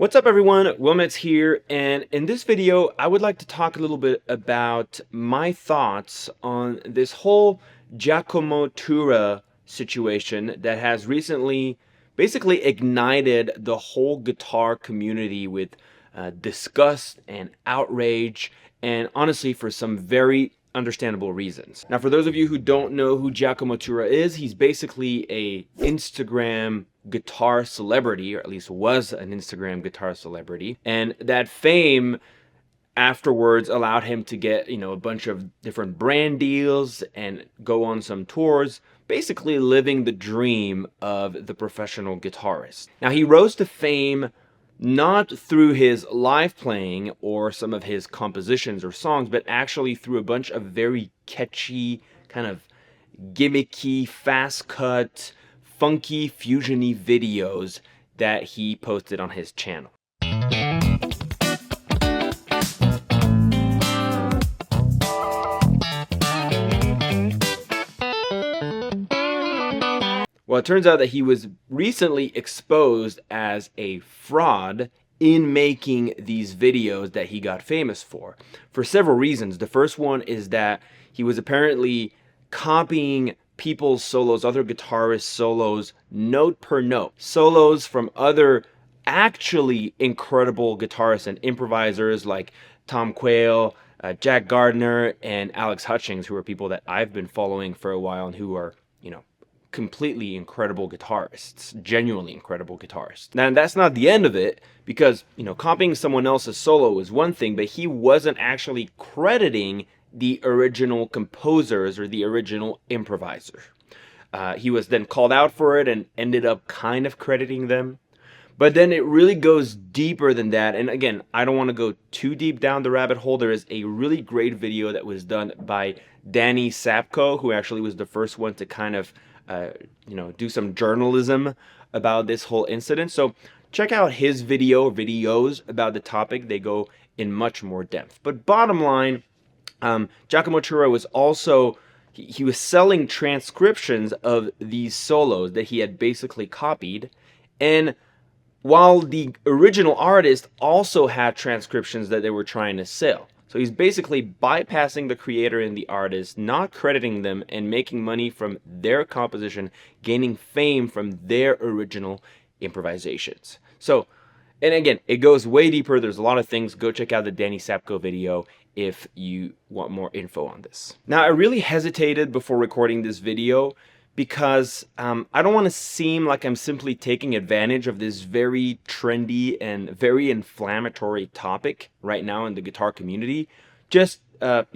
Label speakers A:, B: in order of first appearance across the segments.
A: What's up everyone, Metz here, and in this video I would like to talk a little bit about my thoughts on this whole Giacomo situation that has recently basically ignited the whole guitar community with disgust and outrage, and honestly for some very understandable reasons. Now, for those of you who don't know who Giacomo is, he's basically a Instagram guitar celebrity, or at least was an Instagram guitar celebrity, and that fame afterwards allowed him to get, a bunch of different brand deals and go on some tours, basically living the dream of the professional guitarist. Now, he rose to fame not through his live playing or some of his compositions or songs, but actually through a bunch of very catchy, kind of gimmicky, fast cut, funky, fusiony videos that he posted on his channel. Well, it turns out that he was recently exposed as a fraud in making these videos that he got famous for several reasons. The first one is that he was apparently copying people's solos, other guitarists' solos, note per note. Solos from other actually incredible guitarists and improvisers like Tom Quayle, Jack Gardner, and Alex Hutchings, who are people that I've been following for a while and who are, completely incredible guitarists, genuinely incredible guitarists. Now, that's not the end of it, because, copying someone else's solo is one thing, but he wasn't actually crediting the original composers or the original improviser. He was then called out for it and ended up kind of crediting them. But then it really goes deeper than that. And again, I don't want to go too deep down the rabbit hole. There is a really great video that was done by Danny Sapko, who actually was the first one to kind of do some journalism about this whole incident. So check out his videos about the topic. They go in much more depth. But bottom line, Giacomo was also, he was selling transcriptions of these solos that he had basically copied. And while the original artist also had transcriptions that they were trying to sell. So he's basically bypassing the creator and the artist, not crediting them, and making money from their composition, gaining fame from their original improvisations. So, and again, it goes way deeper. There's a lot of things. Go check out the Danny Sapko video if you want more info on this. Now, I really hesitated before recording this video because I don't want to seem like I'm simply taking advantage of this very trendy and very inflammatory topic right now in the guitar community, just, to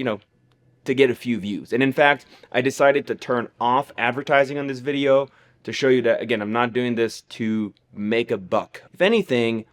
A: get a few views. And in fact, I decided to turn off advertising on this video to show you that, again, I'm not doing this to make a buck. If anything,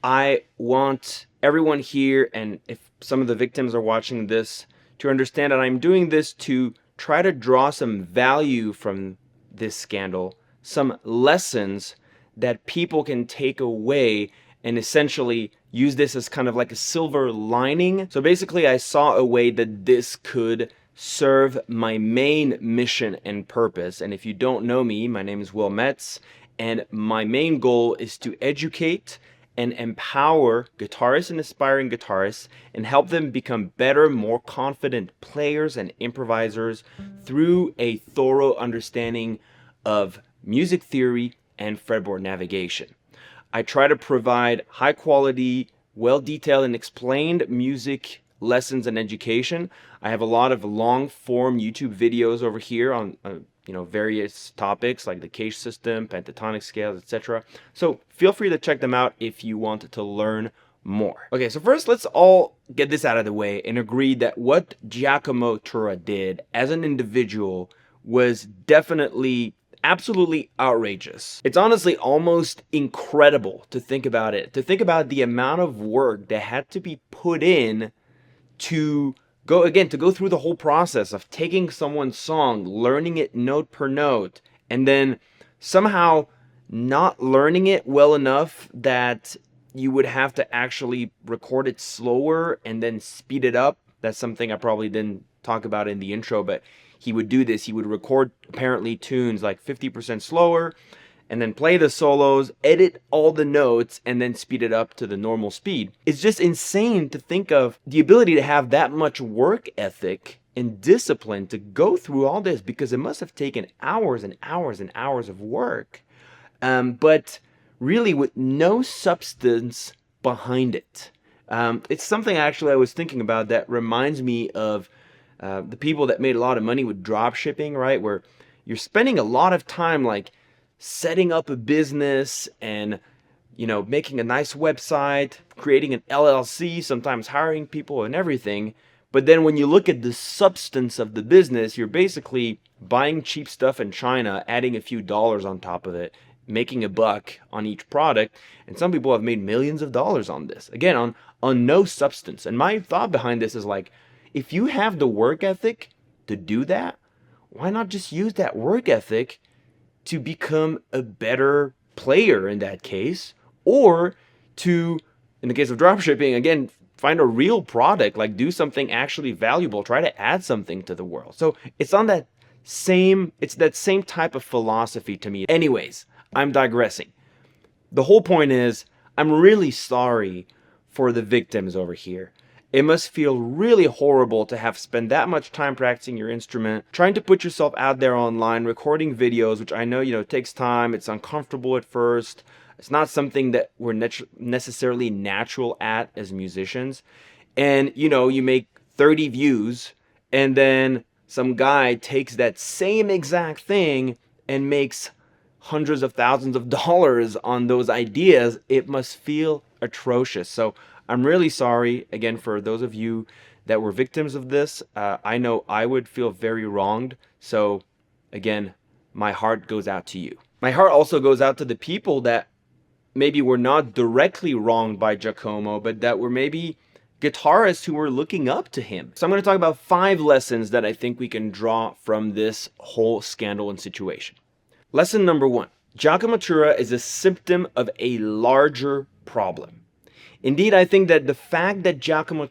A: I want everyone here, and if some of the victims are watching this, to understand that I'm doing this to try to draw some value from this scandal, some lessons that people can take away and essentially use this as kind of like a silver lining. So basically, I saw a way that this could serve my main mission and purpose. And if you don't know me, my name is Metz, and my main goal is to educate and empower guitarists and aspiring guitarists and help them become better, more confident players and improvisers through a thorough understanding of music theory and fretboard navigation. I try to provide high quality, well-detailed and explained music lessons and education. I have a lot of long-form YouTube videos over here on various topics like the cage system, pentatonic scales, etc. So feel free to check them out if you want to learn more. Okay, so first let's all get this out of the way and agree that what Giacomo did as an individual was definitely absolutely outrageous. It's honestly almost incredible to think about it, to think about the amount of work that had to be put in to go through the whole process of taking someone's song, learning it note per note, and then somehow not learning it well enough that you would have to actually record it slower and then speed it up. That's something I probably didn't talk about in the intro, but he would do this. He would record apparently tunes like 50% slower and then play the solos, edit all the notes, and then speed it up to the normal speed. It's just insane to think of the ability to have that much work ethic and discipline to go through all this, because it must have taken hours and hours and hours of work, but really with no substance behind it. It's something actually I was thinking about that reminds me of the people that made a lot of money with drop shipping, right? Where you're spending a lot of time like setting up a business and, you know, making a nice website, creating an LLC, sometimes hiring people and everything. But then when you look at the substance of the business, you're basically buying cheap stuff in China, adding a few dollars on top of it, making a buck on each product. And some people have made millions of dollars on this. Again, on no substance. And my thought behind this is like, if you have the work ethic to do that, why not just use that work ethic to become a better player in that case? Or to, in the case of dropshipping, again, find a real product, like do something actually valuable, try to add something to the world. So it's that same type of philosophy to me. Anyways, I'm digressing. The whole point is, I'm really sorry for the victims over here. It must feel really horrible to have spent that much time practicing your instrument, trying to put yourself out there online, recording videos, which I know, takes time. It's uncomfortable at first. It's not something that we're necessarily natural at as musicians. And, you make 30 views, and then some guy takes that same exact thing and makes hundreds of thousands of dollars on those ideas. It must feel atrocious. So I'm really sorry, again, for those of you that were victims of this. I know I would feel very wronged. So, again, my heart goes out to you. My heart also goes out to the people that maybe were not directly wronged by Giacomo, but that were maybe guitarists who were looking up to him. So I'm going to talk about 5 lessons that I think we can draw from this whole scandal and situation. Lesson number 1. Giacomo is a symptom of a larger problem. Indeed, I think that the fact that Giacomo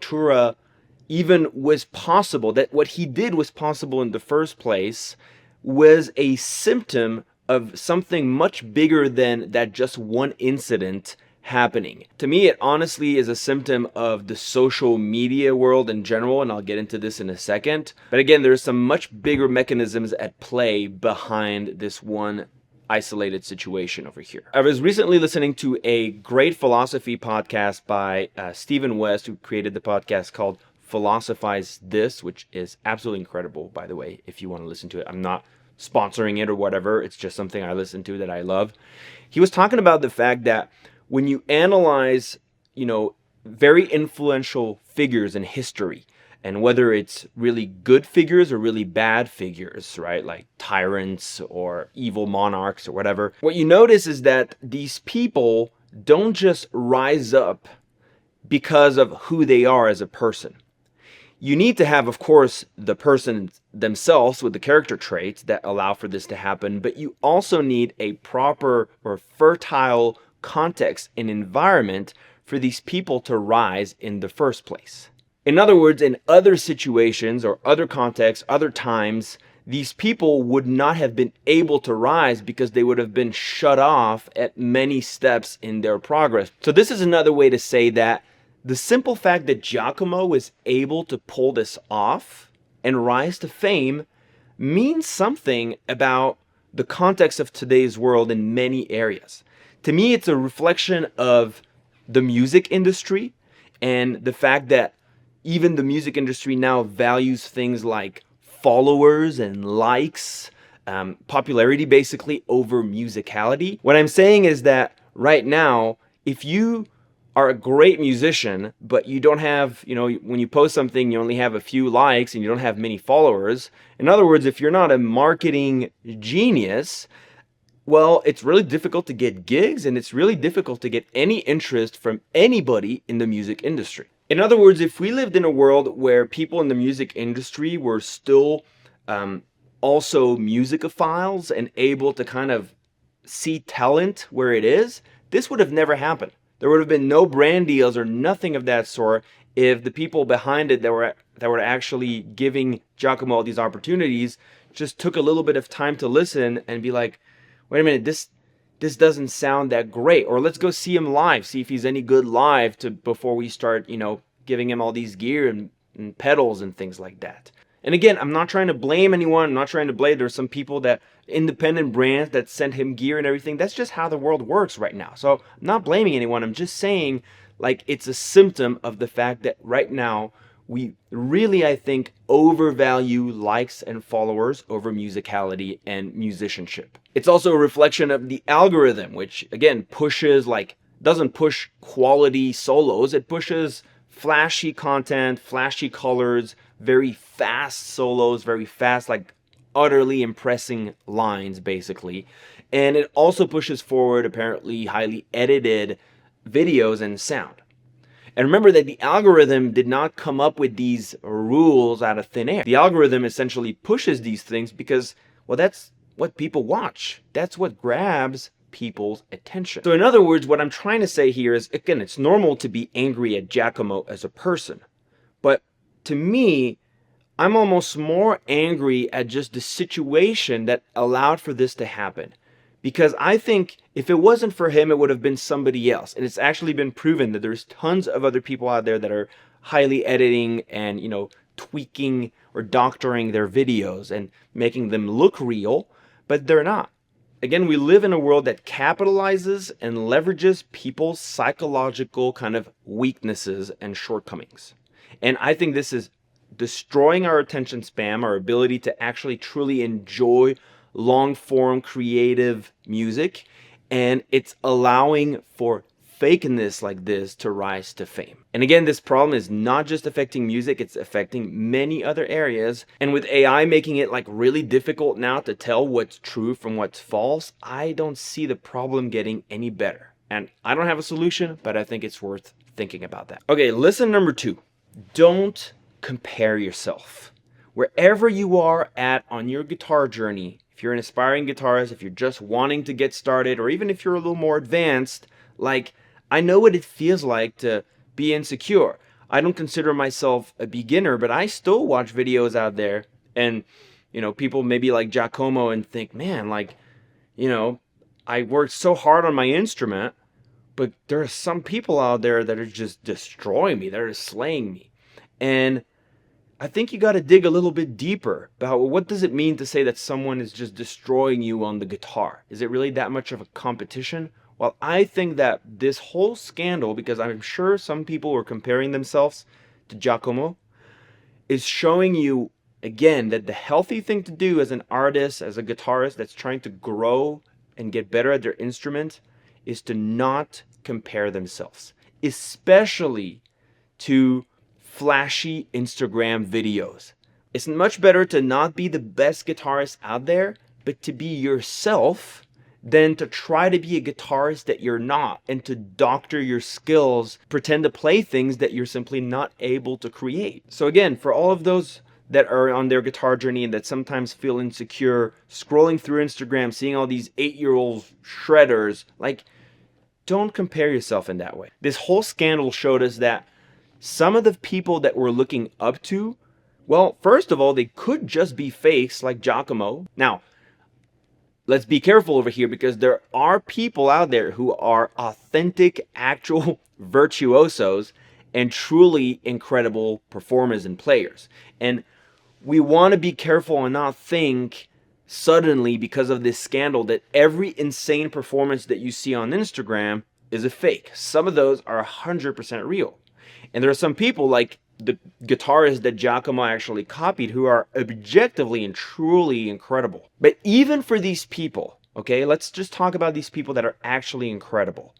A: even was possible, that what he did was possible in the first place, was a symptom of something much bigger than that just one incident happening. To me, it honestly is a symptom of the social media world in general, and I'll get into this in a second. But again, there's some much bigger mechanisms at play behind this one isolated situation over here. I was recently listening to a great philosophy podcast by Stephen West, who created the podcast called Philosophize This, which is absolutely incredible, by the way, if you want to listen to it. I'm not sponsoring it or whatever. It's just something I listen to that I love. He was talking about the fact that when you analyze, very influential figures in history, and whether it's really good figures or really bad figures, right? Like tyrants or evil monarchs or whatever. What you notice is that these people don't just rise up because of who they are as a person. You need to have, of course, the person themselves with the character traits that allow for this to happen, but you also need a proper or fertile context and environment for these people to rise in the first place. In other words, in other situations or other contexts, other times, these people would not have been able to rise because they would have been shut off at many steps in their progress. So this is another way to say that the simple fact that Giacomo was able to pull this off and rise to fame means something about the context of today's world in many areas. To me, it's a reflection of the music industry and the fact that even the music industry now values things like followers and likes, popularity basically over musicality. What I'm saying is that right now, if you are a great musician, but you don't have, when you post something, you only have a few likes and you don't have many followers. In other words, if you're not a marketing genius, well, it's really difficult to get gigs and it's really difficult to get any interest from anybody in the music industry. In other words, if we lived in a world where people in the music industry were still also musicophiles and able to kind of see talent where it is, this would have never happened. There would have been no brand deals or nothing of that sort if the people behind it that were actually giving Giacomo all these opportunities just took a little bit of time to listen and be like, wait a minute, this doesn't sound that great. Or let's go see him live, see if he's any good live before we start, giving him all these gear and pedals and things like that. And again, I'm not trying to blame anyone. I'm not trying to blame. There's some people independent brands that send him gear and everything. That's just how the world works right now. So I'm not blaming anyone. I'm just saying, like, it's a symptom of the fact that right now we really, I think, overvalue likes and followers over musicality and musicianship. It's also a reflection of the algorithm, which again doesn't push quality solos. It pushes flashy content, flashy colors, very fast solos, very fast, like utterly impressing lines, basically. And it also pushes forward apparently highly edited videos and sound. And remember that the algorithm did not come up with these rules out of thin air. The algorithm essentially pushes these things because, well, that's what people watch. That's what grabs people's attention. So in other words, what I'm trying to say here is, again, it's normal to be angry at Giacomo as a person. But to me, I'm almost more angry at just the situation that allowed for this to happen. Because I think if it wasn't for him, it would have been somebody else. And it's actually been proven that there's tons of other people out there that are highly editing and, tweaking or doctoring their videos and making them look real, but they're not. Again, we live in a world that capitalizes and leverages people's psychological kind of weaknesses and shortcomings. And I think this is destroying our attention span, our ability to actually truly enjoy long-form creative music, and it's allowing for fakeness like this to rise to fame. And again, this problem is not just affecting music, it's affecting many other areas. And with AI making it like really difficult now to tell what's true from what's false, I don't see the problem getting any better. And I don't have a solution, but I think it's worth thinking about that. Okay, lesson number 2. Don't compare yourself. Wherever you are at on your guitar journey, if you're an aspiring guitarist, if you're just wanting to get started, or even if you're a little more advanced, I know what it feels like to be insecure. I don't consider myself a beginner, but I still watch videos out there and, people maybe like Giacomo and think, man, I worked so hard on my instrument, but there are some people out there that are just destroying me. They're just slaying me. And I think you got to dig a little bit deeper about what does it mean to say that someone is just destroying you on the guitar? Is it really that much of a competition? Well, I think that this whole scandal, because I'm sure some people were comparing themselves to Giacomo, is showing you, again, that the healthy thing to do as an artist, as a guitarist that's trying to grow and get better at their instrument, is to not compare themselves, especially to flashy Instagram videos. It's much better to not be the best guitarist out there, but to be yourself than to try to be a guitarist that you're not and to doctor your skills, pretend to play things that you're simply not able to create. So again, for all of those that are on their guitar journey and that sometimes feel insecure, scrolling through Instagram, seeing all these 8-year-old shredders, don't compare yourself in that way. This whole scandal showed us that some of the people that we're looking up to, well, first of all, they could just be fakes like Giacomo. Now, let's be careful over here because there are people out there who are authentic, actual virtuosos and truly incredible performers and players. And we want to be careful and not think suddenly because of this scandal that every insane performance that you see on Instagram is a fake. Some of those are 100% real. And there are some people like the guitarists that Giacomo actually copied who are objectively and truly incredible. But even for these people, okay, let's just talk about these people that are actually incredible.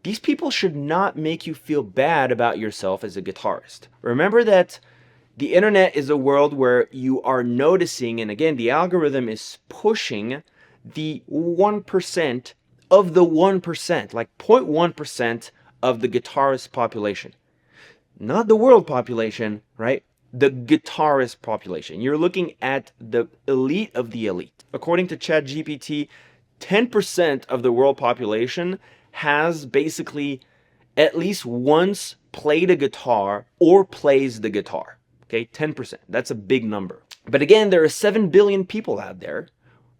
A: These people should not make you feel bad about yourself as a guitarist. Remember that the internet is a world where you are noticing, and again, the algorithm is pushing the 1% of the 1%, like 0.1% of the guitarist population. Not the world population, right? The guitarist population. You're looking at the elite of the elite. According to ChatGPT, 10% of the world population has basically at least once played a guitar or plays the guitar. Okay, 10%. That's a big number. But again, there are 7 billion people out there,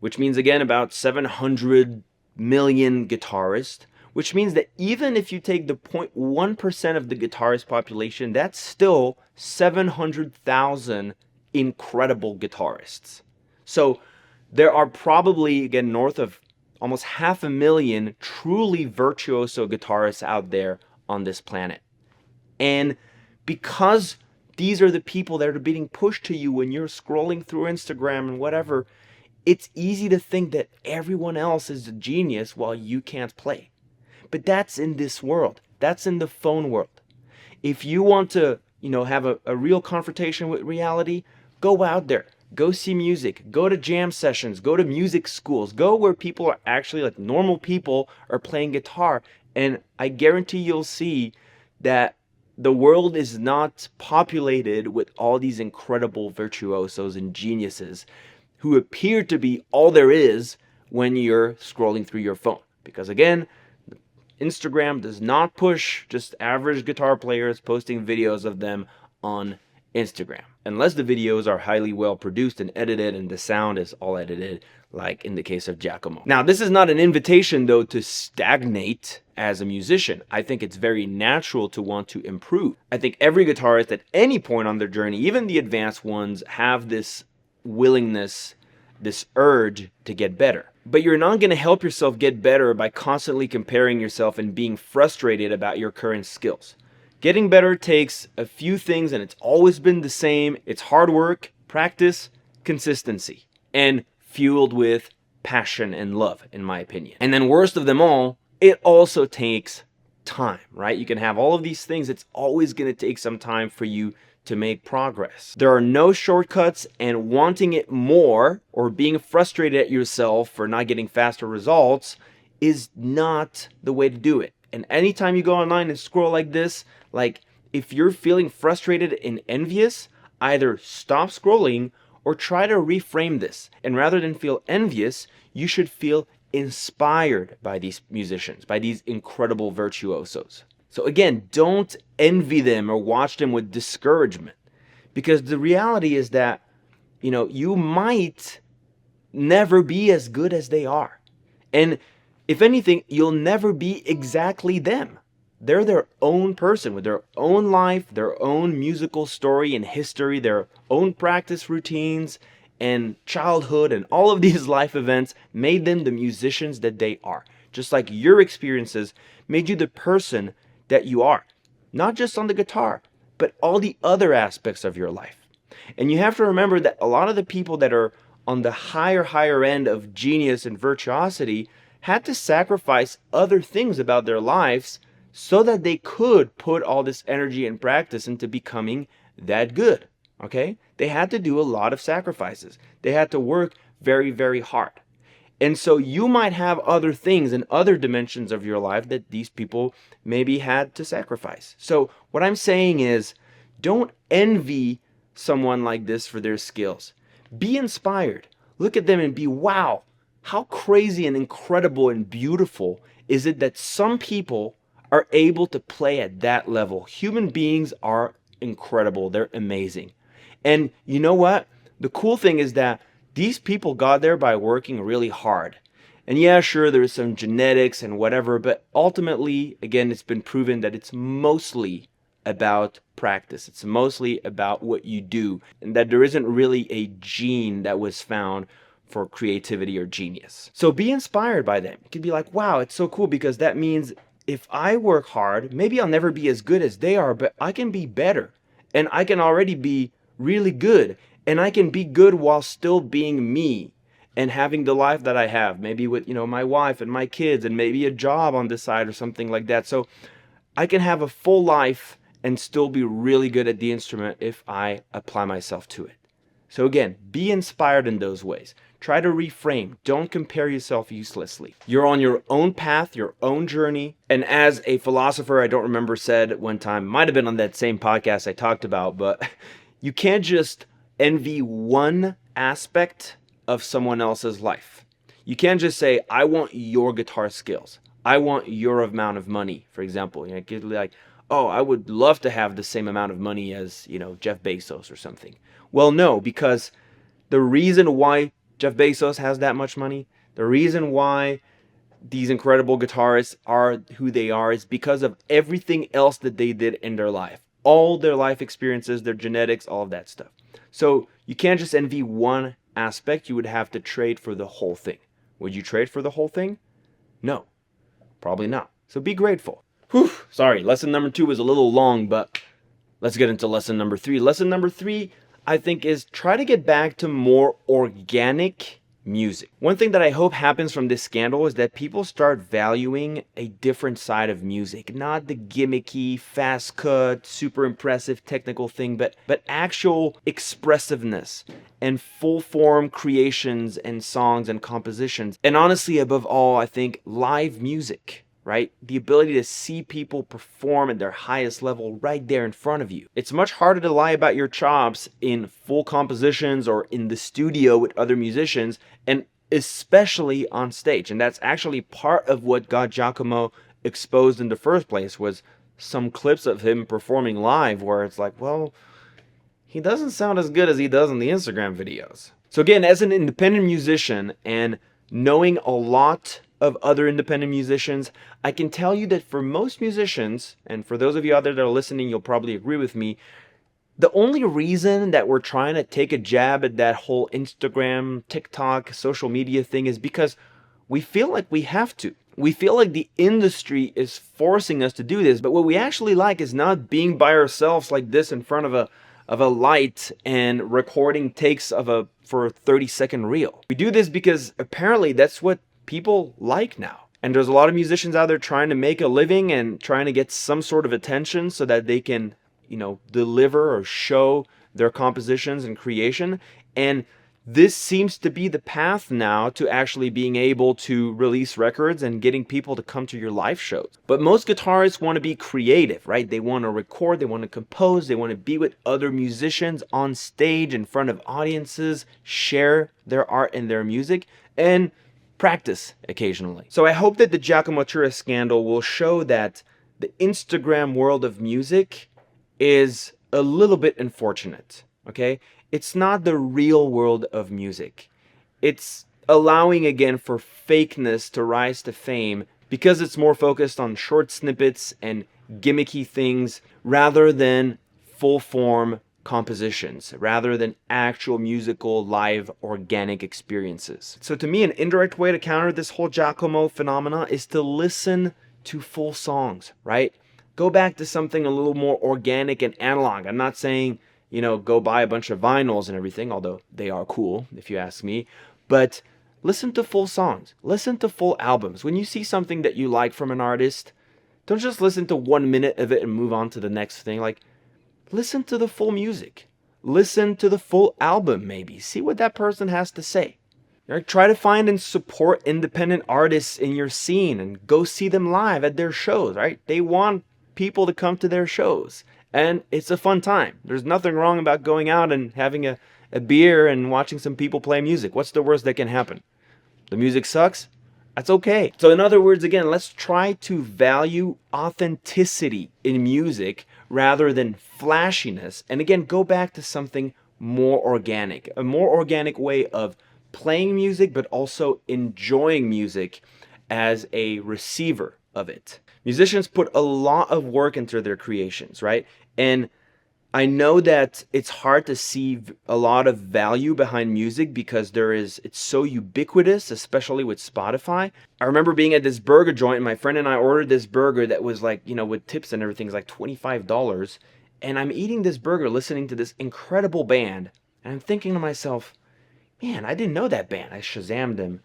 A: which means again about 700 million guitarists, which means that even if you take the 0.1% of the guitarist population, that's still 700,000 incredible guitarists. So there are probably, again, north of almost 500,000 truly virtuoso guitarists out there on this planet. And because these are the people that are being pushed to you when you're scrolling through Instagram and whatever, it's easy to think that everyone else is a genius while you can't play. But that's in this world. That's in the phone world. If you want to, have a real confrontation with reality, go out there. Go see music. Go to jam sessions. Go to music schools. Go where people are actually, like normal people, are playing guitar. And I guarantee you'll see that the world is not populated with all these incredible virtuosos and geniuses who appear to be all there is when you're scrolling through your phone. Because again, Instagram does not push just average guitar players posting videos of them on Instagram, unless the videos are highly well produced and edited and the sound is all edited, like in the case of Giacomo. Now, this is not an invitation though to stagnate as a musician. I think it's very natural to want to improve. I think every guitarist at any point on their journey, even the advanced ones, have this willingness, this urge to get better. But you're not going to help yourself get better by constantly comparing yourself and being frustrated about your current skills. Getting better takes a few things, and it's always been the same. It's hard work, practice, consistency, and fueled with passion and love, in my opinion. And then worst of them all, it also takes time, right? You can have all of these things. It's always going to take some time for you to make progress. There are no shortcuts, and wanting it more or being frustrated at yourself for not getting faster results is not the way to do it. And anytime you go online and scroll like this, like if you're feeling frustrated and envious, either stop scrolling or try to reframe this. And rather than feel envious, you should feel inspired by these musicians, by these incredible virtuosos. So again, don't envy them or watch them with discouragement, because the reality is that, you might never be as good as they are. And if anything, you'll never be exactly them. They're their own person with their own life, their own musical story and history, their own practice routines and childhood, and all of these life events made them the musicians that they are. Just like your experiences made you the person that you are, not just on the guitar, but all the other aspects of your life. And you have to remember that a lot of the people that are on the higher end of genius and virtuosity had to sacrifice other things about their lives so that they could put all this energy and practice into becoming that good. Okay? They had to do a lot of sacrifices. They had to work very, very hard. And so you might have other things and other dimensions of your life that these people maybe had to sacrifice. So what I'm saying is, don't envy someone like this for their skills. Be inspired. Look at them and be, wow, how crazy and incredible and beautiful is it that some people are able to play at that level. Human beings are incredible. They're amazing. And you know what? The cool thing is that these people got there by working really hard. And yeah, sure, there's some genetics and whatever, but ultimately, again, it's been proven that it's mostly about practice. It's mostly about what you do, and that there isn't really a gene that was found for creativity or genius. So be inspired by them. You can be like, wow, it's so cool, because that means if I work hard, maybe I'll never be as good as they are, but I can be better, and I can already be really good. And I can be good while still being me and having the life that I have, maybe with, my wife and my kids and maybe a job on the side or something like that. So I can have a full life and still be really good at the instrument if I apply myself to it. So again, be inspired in those ways. Try to reframe. Don't compare yourself uselessly. You're on your own path, your own journey. And as a philosopher, I don't remember, said one time, might have been on that same podcast I talked about, but you can't just envy one aspect of someone else's life. You can't just say, I want your guitar skills. I want your amount of money, for example. You could be like, oh, I would love to have the same amount of money as, Jeff Bezos or something. Well, no, because the reason why Jeff Bezos has that much money, the reason why these incredible guitarists are who they are is because of everything else that they did in their life. All their life experiences, their genetics, all of that stuff. So you can't just envy one aspect. You would have to trade for the whole thing. Would you trade for the whole thing? No, probably not. So be grateful. Whew, sorry, lesson number 2 was a little long, but let's get into lesson number 3. Lesson number 3, I think, is try to get back to more organic music. One thing that I hope happens from this scandal is that people start valuing a different side of music, not the gimmicky, fast cut, super impressive technical thing, but actual expressiveness and full form creations and songs and compositions. And honestly, above all, I think live music. Right? The ability to see people perform at their highest level right there in front of you. It's much harder to lie about your chops in full compositions or in the studio with other musicians, and especially on stage. And that's actually part of what got Giacomo exposed in the first place, was some clips of him performing live where it's like, well, he doesn't sound as good as he does in the Instagram videos. So again, as an independent musician and knowing a lot of other independent musicians, I can tell you that for most musicians, and for those of you out there that are listening, you'll probably agree with me, the only reason that we're trying to take a jab at that whole Instagram, TikTok, social media thing is because we feel like we have to. We feel like the industry is forcing us to do this, but what we actually like is not being by ourselves like this in front of a light and recording takes for a 30-second reel. We do this because apparently that's what people like now. And there's a lot of musicians out there trying to make a living and trying to get some sort of attention so that they can, deliver or show their compositions and creation. And this seems to be the path now to actually being able to release records and getting people to come to your live shows. But most guitarists want to be creative, right? They want to record, they want to compose, they want to be with other musicians on stage in front of audiences, share their art and their music, and practice occasionally. So I hope that the Giacomo scandal will show that the Instagram world of music is a little bit unfortunate, okay? It's not the real world of music. It's allowing, again, for fakeness to rise to fame because it's more focused on short snippets and gimmicky things rather than full-form compositions, rather than actual musical, live, organic experiences. So to me, an indirect way to counter this whole Giacomo phenomena is to listen to full songs, right? Go back to something a little more organic and analog. I'm not saying, go buy a bunch of vinyls and everything, although they are cool, if you ask me. But listen to full songs. Listen to full albums. When you see something that you like from an artist, don't just listen to 1 minute of it and move on to the next thing. Listen to the full music. Listen to the full album, maybe. See what that person has to say. Try to find and support independent artists in your scene and go see them live at their shows, right? They want people to come to their shows. And it's a fun time. There's nothing wrong about going out and having a beer and watching some people play music. What's the worst that can happen? The music sucks? That's okay. So in other words, again, let's try to value authenticity in music rather than flashiness. And again, go back to something more organic, a more organic way of playing music, but also enjoying music as a receiver of it. Musicians put a lot of work into their creations, right? And I know that it's hard to see a lot of value behind music because it's so ubiquitous, especially with Spotify. I remember being at this burger joint and my friend and I ordered this burger that was with tips and everything, it's $25. And I'm eating this burger listening to this incredible band. And I'm thinking to myself, man, I didn't know that band. I Shazammed them.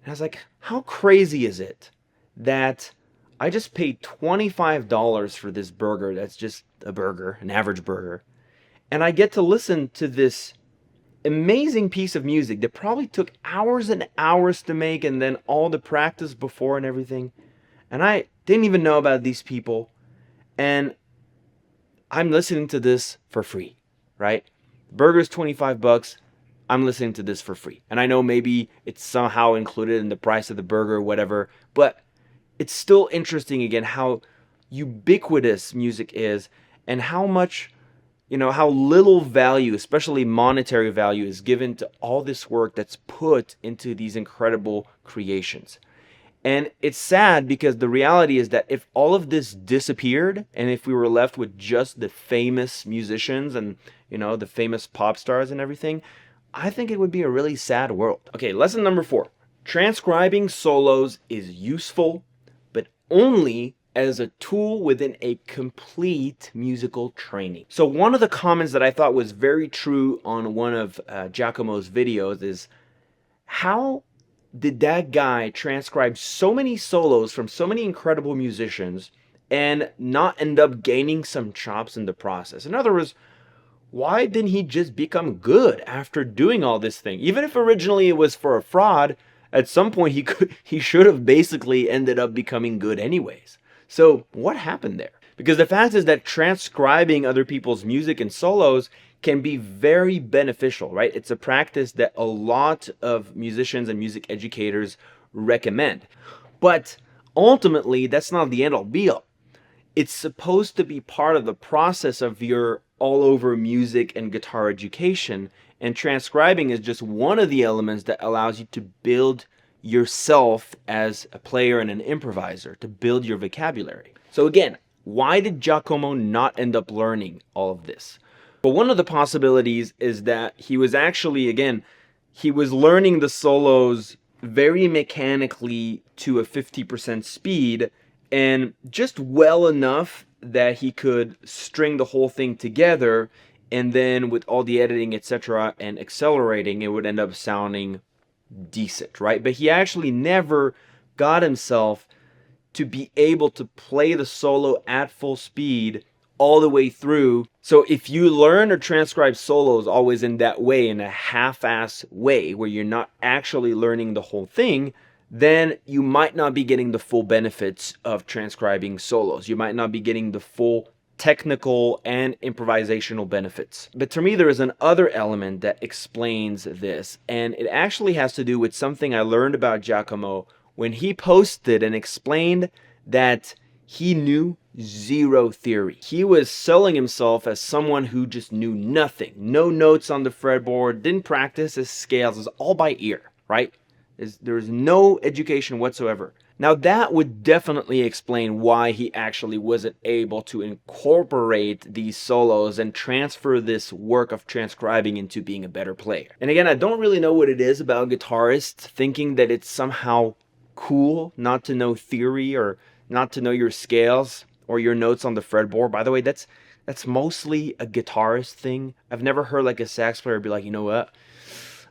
A: And I was like, how crazy is it that I just paid $25 for this burger that's just a burger, an average burger, and I get to listen to this amazing piece of music that probably took hours and hours to make and then all the practice before and everything, and I didn't even know about these people, and I'm listening to this for free, right? Burger's $25. I'm listening to this for free. And I know maybe it's somehow included in the price of the burger or whatever, but it's still interesting again how ubiquitous music is and how much, how little value, especially monetary value, is given to all this work that's put into these incredible creations. And it's sad because the reality is that if all of this disappeared and if we were left with just the famous musicians and, the famous pop stars and everything, I think it would be a really sad world. Okay, lesson number 4. Transcribing solos is useful, but only as a tool within a complete musical training. So one of the comments that I thought was very true on one of Giacomo's videos is, how did that guy transcribe so many solos from so many incredible musicians and not end up gaining some chops in the process? In other words, why didn't he just become good after doing all this thing? Even if originally it was for a fraud, at some point he should have basically ended up becoming good anyways. So what happened there? Because the fact is that transcribing other people's music and solos can be very beneficial, right? It's a practice that a lot of musicians and music educators recommend. But ultimately, that's not the end-all be-all. It's supposed to be part of the process of your all-over music and guitar education, and transcribing is just one of the elements that allows you to build yourself as a player and an improviser, to build your vocabulary. So again, why did Giacomo not end up learning all of this? But one of the possibilities is that he was actually, again, he was learning the solos very mechanically to a 50% speed and just well enough that he could string the whole thing together, and then with all the editing, etc., and accelerating, it would end up sounding decent, right? But he actually never got himself to be able to play the solo at full speed all the way through. So if you learn or transcribe solos always in that way, in a half-ass way, where you're not actually learning the whole thing, then you might not be getting the full benefits of transcribing solos. You might not be getting the full technical and improvisational benefits. But to me, there is another element that explains this, and it actually has to do with something I learned about Giacomo when he posted and explained that he knew zero theory. He was selling himself as someone who just knew nothing. No notes on the fretboard, didn't practice his scales, it was all by ear, right? There was no education whatsoever. Now that would definitely explain why he actually wasn't able to incorporate these solos and transfer this work of transcribing into being a better player. And again, I don't really know what it is about guitarists thinking that it's somehow cool not to know theory or not to know your scales or your notes on the fretboard. By the way, that's mostly a guitarist thing. I've never heard like a sax player be like, you know what?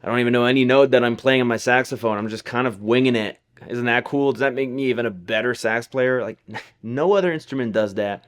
A: I don't even know any note that I'm playing on my saxophone. I'm just kind of winging it. Isn't that cool? Does that make me even a better sax player? Like, no other instrument does that.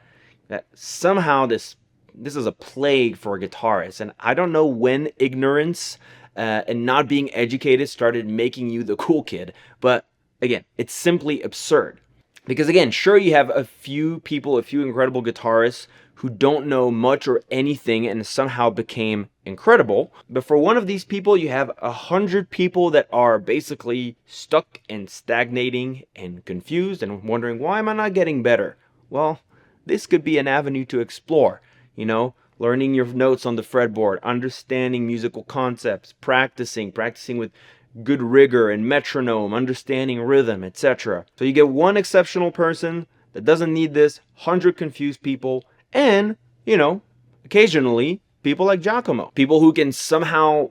A: That somehow this is a plague for guitarists. And I don't know when ignorance and not being educated started making you the cool kid. But again, it's simply absurd. Because again, sure, you have a few people, a few incredible guitarists who don't know much or anything and somehow became incredible. But for one of these people, you have 100 people that are basically stuck and stagnating and confused and wondering, why am I not getting better? Well, this could be an avenue to explore, learning your notes on the fretboard, understanding musical concepts, practicing with good rigor and metronome, understanding rhythm, etc. So you get one exceptional person that doesn't need this, 100 confused people, and, occasionally people like Giacomo. People who can somehow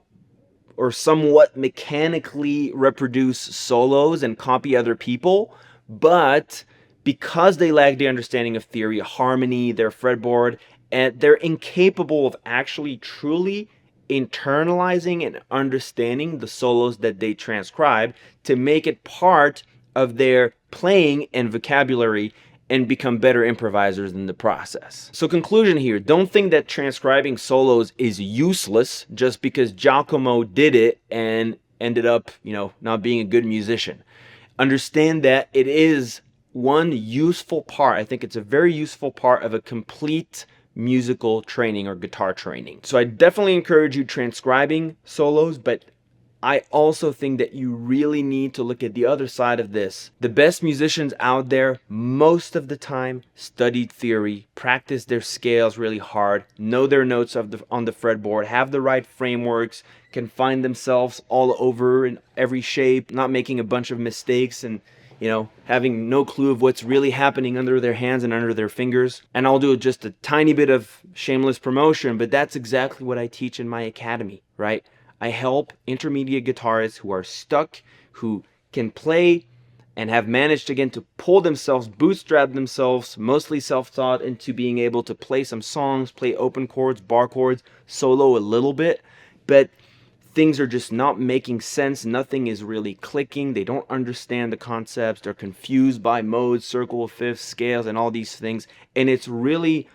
A: or somewhat mechanically reproduce solos and copy other people, but because they lack the understanding of theory, harmony, their fretboard, and they're incapable of actually truly internalizing and understanding the solos that they transcribe to make it part of their playing and vocabulary and become better improvisers in the process. So conclusion here, don't think that transcribing solos is useless just because Giacomo did it and ended up, not being a good musician. Understand that it is one useful part. I think it's a very useful part of a complete musical training or guitar training. So I definitely encourage you transcribing solos, but I also think that you really need to look at the other side of this. The best musicians out there, most of the time, studied theory, practice their scales really hard, know their notes on the fretboard, have the right frameworks, can find themselves all over in every shape, not making a bunch of mistakes and having no clue of what's really happening under their hands and under their fingers. And I'll do just a tiny bit of shameless promotion, but that's exactly what I teach in my academy, right? I help intermediate guitarists who are stuck, who can play and have managed again to pull themselves, bootstrap themselves, mostly self-taught, into being able to play some songs, play open chords, bar chords, solo a little bit, but things are just not making sense. Nothing is really clicking. They don't understand the concepts. They're confused by modes, circle of fifths, scales, and all these things. And it's really,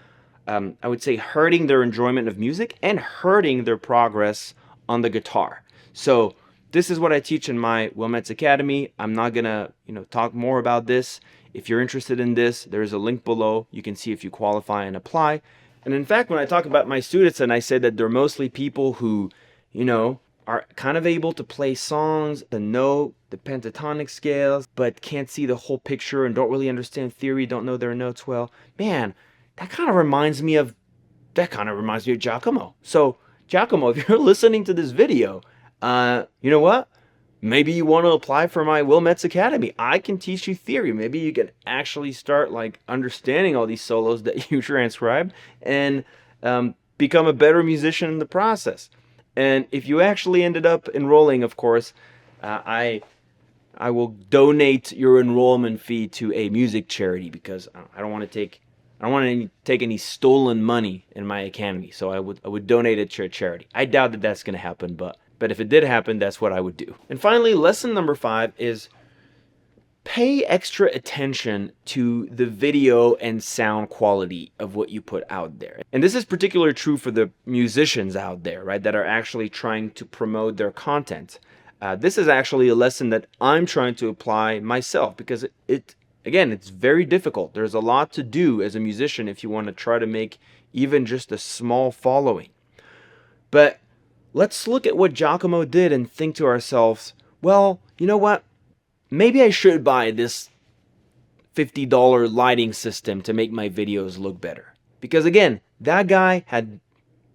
A: I would say, hurting their enjoyment of music and hurting their progress on the guitar. So this is what I teach in my Metz Academy. I'm not gonna, talk more about this. If you're interested in this, there's a link below. You can see if you qualify and apply. And in fact, when I talk about my students and I say that they're mostly people who, are kind of able to play songs, the note, the pentatonic scales, but can't see the whole picture and don't really understand theory, don't know their notes well, man, that kind of reminds me of Giacomo. So Giacomo, if you're listening to this video, you know what? Maybe you want to apply for my Metz Academy. I can teach you theory. Maybe you can actually start understanding all these solos that you transcribed and become a better musician in the process. And if you actually ended up enrolling, of course, I will donate your enrollment fee to a music charity, because I don't want to take any stolen money in my academy. So I would donate it to a charity. I doubt that that's going to happen, but if it did happen, that's what I would do. And finally, lesson number 5 is pay extra attention to the video and sound quality of what you put out there. And this is particularly true for the musicians out there, right, that are actually trying to promote their content. This is actually a lesson that I'm trying to apply myself, because again, it's very difficult. There's a lot to do as a musician if you want to try to make even just a small following. But let's look at what Giacomo did and think to ourselves, well, you know what? Maybe I should buy this $50 lighting system to make my videos look better. Because again, that guy had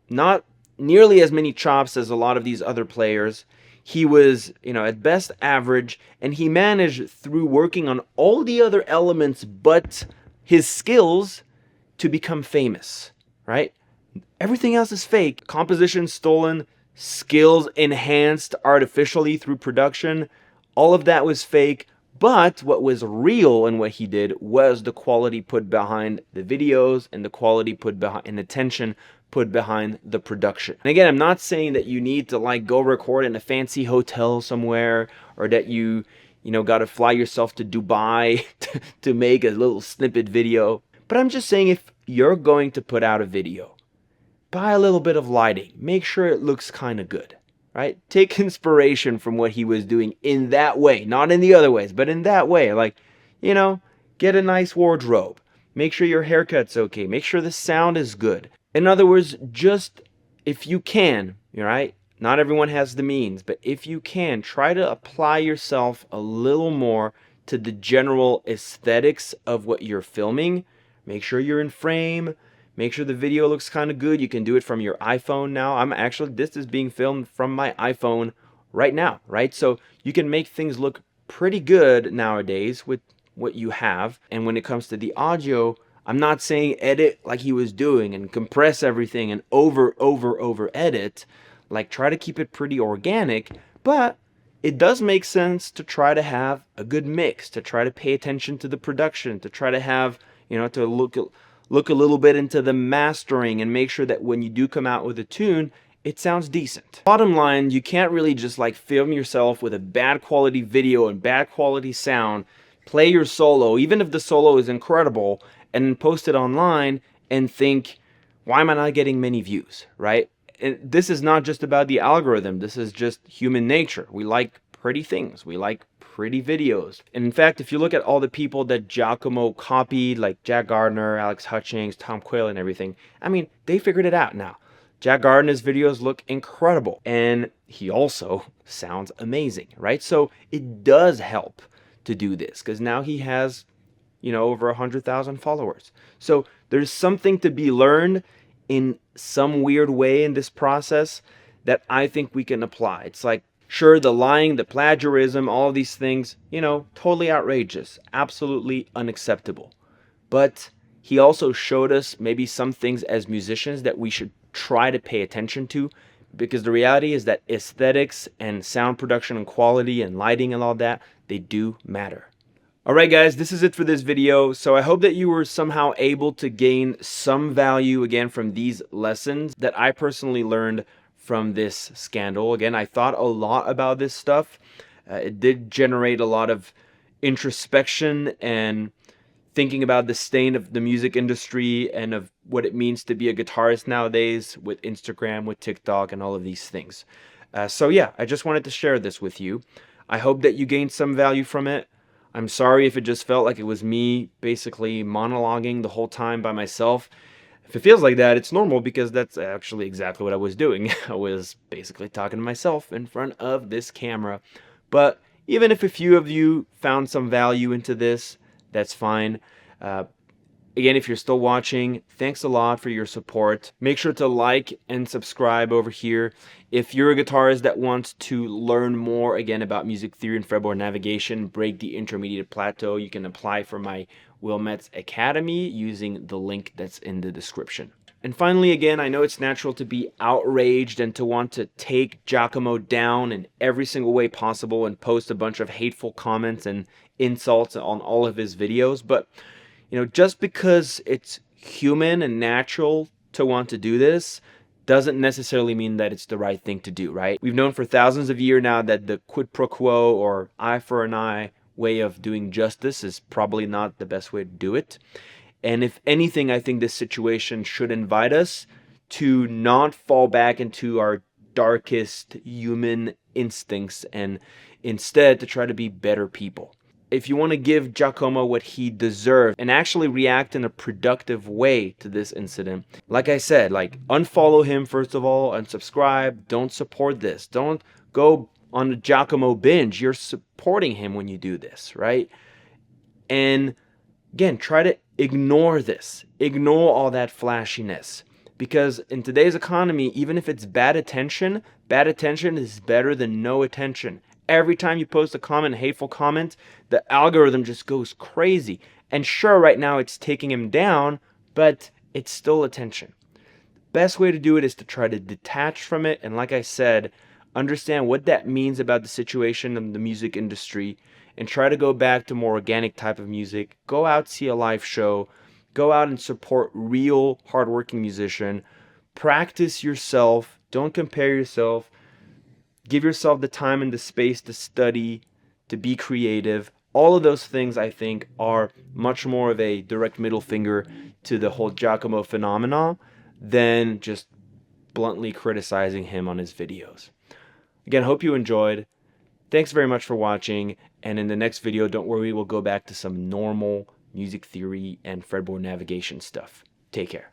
A: not nearly as many chops as a lot of these other players. He was, at best average, and he managed, through working on all the other elements but his skills, to become famous, right? Everything else is fake. Composition stolen, skills enhanced artificially through production. All of that was fake, but what was real in what he did was the quality put behind the videos and the quality put behind and attention put behind the production. And again, I'm not saying that you need to go record in a fancy hotel somewhere, or that you got to fly yourself to Dubai to make a little snippet video. But I'm just saying, if you're going to put out a video, buy a little bit of lighting. Make sure it looks kind of good. Right? Take inspiration from what he was doing in that way, not in the other ways, but in that way. Get a nice wardrobe. Make sure your haircut's okay. Make sure the sound is good. In other words, just if you can, right? Not everyone has the means, but if you can, try to apply yourself a little more to the general aesthetics of what you're filming. Make sure you're in frame. Make sure the video looks kind of good. You can do it from your iPhone now. This is being filmed from my iPhone right now, right? So you can make things look pretty good nowadays with what you have. And when it comes to the audio, I'm not saying edit like he was doing and compress everything and over edit. Try to keep it pretty organic, but it does make sense to try to have a good mix, to try to pay attention to the production, to try to have, to look a little bit into the mastering and make sure that when you do come out with a tune, it sounds decent. Bottom line, you can't really just film yourself with a bad quality video and bad quality sound, play your solo, even if the solo is incredible, and then post it online and think, why am I not getting many views, right? And this is not just about the algorithm. This is just human nature. We like pretty things. We like pretty videos. And in fact, if you look at all the people that Giacomo copied, like Jack Gardner, Alex Hutchings, Tom Quayle, and everything, they figured it out now. Jack Gardner's videos look incredible, and he also sounds amazing, right? So it does help to do this, because now he has, over 100,000 followers. So there's something to be learned in some weird way in this process that I think we can apply. It's like Sure, the lying, the plagiarism, all of these things, totally outrageous, absolutely unacceptable. But he also showed us maybe some things as musicians that we should try to pay attention to, because the reality is that aesthetics and sound production and quality and lighting and all that, they do matter. Alright guys, this is it for this video. So I hope that you were somehow able to gain some value again from these lessons that I personally learned from this scandal. Again, I thought a lot about this stuff. It did generate a lot of introspection and thinking about the stain of the music industry and of what it means to be a guitarist nowadays with Instagram, with TikTok, and all of these things. So yeah, I just wanted to share this with you. I hope that you gained some value from it. I'm sorry if it just felt like it was me basically monologuing the whole time by myself. If it feels like that, it's normal because that's actually exactly what I was doing. I was basically talking to myself in front of this camera. But even if a few of you found some value into this, that's fine. Again, if you're still watching, thanks a lot for your support. Make sure to like and subscribe over here. If you're a guitarist that wants to learn more again about music theory and fretboard navigation, break the intermediate plateau, you can apply for my Metz Academy using the link that's in the description. And finally, again, I know it's natural to be outraged and to want to take Giacomo down in every single way possible and post a bunch of hateful comments and insults on all of his videos, but just because it's human and natural to want to do this doesn't necessarily mean that it's the right thing to do, right? We've known for thousands of years now that the quid pro quo or eye for an eye way of doing justice is probably not the best way to do it. And if anything, I think this situation should invite us to not fall back into our darkest human instincts and instead to try to be better people. If you want to give Giacomo what he deserved and actually react in a productive way to this incident, like I said, unfollow him first of all, unsubscribe, don't support this. Don't go on a Giacomo binge. You're supporting him when you do this, right? And again, try to ignore this. Ignore all that flashiness. Because in today's economy, even if it's bad attention is better than no attention. Every time you post a comment, a hateful comment, the algorithm just goes crazy. And sure, right now it's taking him down, but it's still attention. Best way to do it is to try to detach from it. And like I said, understand what that means about the situation in the music industry and try to go back to more organic type of music. Go out, see a live show. Go out and support real hardworking musician. Practice yourself. Don't compare yourself. Give yourself the time and the space to study, to be creative. All of those things, I think, are much more of a direct middle finger to the whole Giacomo phenomenon than just bluntly criticizing him on his videos. Again, hope you enjoyed. Thanks very much for watching. And in the next video, don't worry, we'll go back to some normal music theory and fretboard navigation stuff. Take care.